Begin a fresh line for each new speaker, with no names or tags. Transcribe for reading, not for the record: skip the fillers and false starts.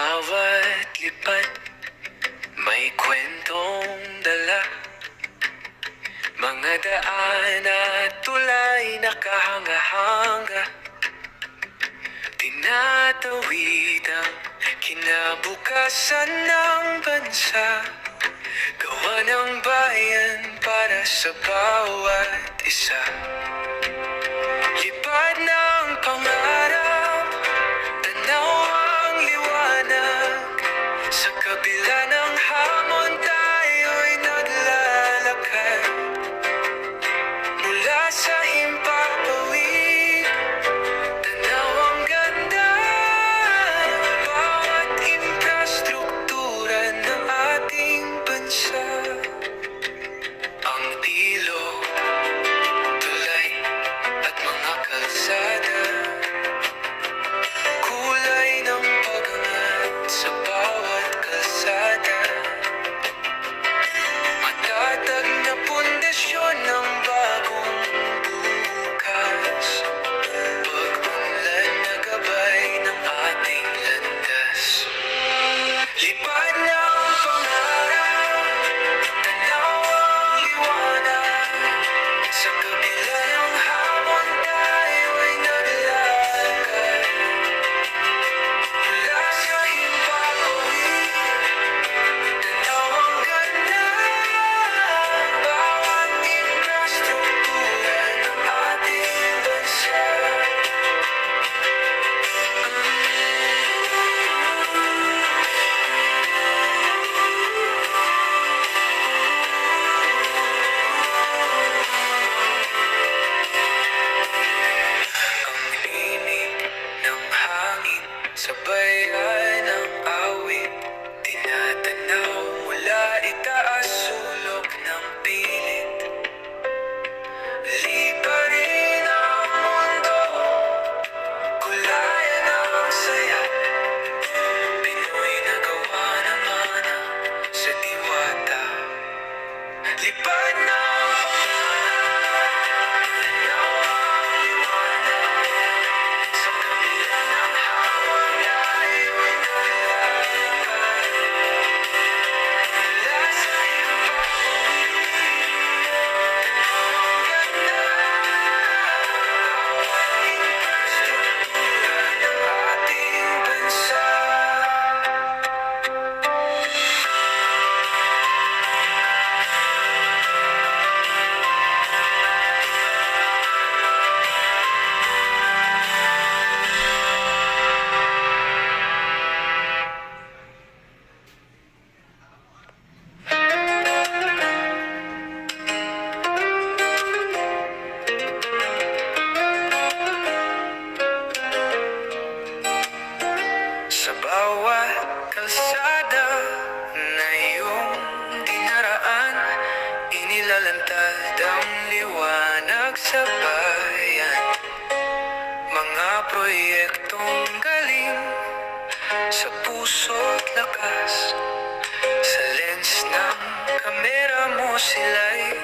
bawat lipat may kwentong dala. Mga daan at tulay nakahanga-hanga, tinatawid ang kinabukasan ng bansa. Gawa ng bayan para sa bawat isa. Lipad ng pangarap, tanaw ang liwanag. Sa kabila ng hamon tayo'y naglalakad. Mula sa himpapawid, tanaw ang ganda. Bawat infrastruktura ng ating bansa. Ang ilog, tulay at mga kalsada, kulay ng pag-angat sa bawat kalsada. Matatag na pundasyon ng bagong bukas, pag-unlad na gabay ng ating landas. Lipad ng pangarap, tanaw ang liwanag. Sa kabila ng hamon tayo'y naglalakad. Mula sa himpapawid, tanaw ang ganda. Bawat infrastruktura ng ating bansa. Ang inig ng hangin, sabayan ng awit, tinatanaw mula itaas sulok ng pilit. Liparin ang mundo, kulayan ang saya. Pinoy na gawa ng mana sa diwata. Lipad ng tanaw ang liwanag. Sa kabila ng hamon tayo'y naglalakad. Mula sa himpapawid, tanaw ang ganda. Bawat infrastruktura ng ating bansa. Sa bawat kalsada na iyong dinaraan, inilalantad ang liwanag sa bayan. Mga proyektong galing sa puso't lakas. Sa lens ng kamera mo sila'y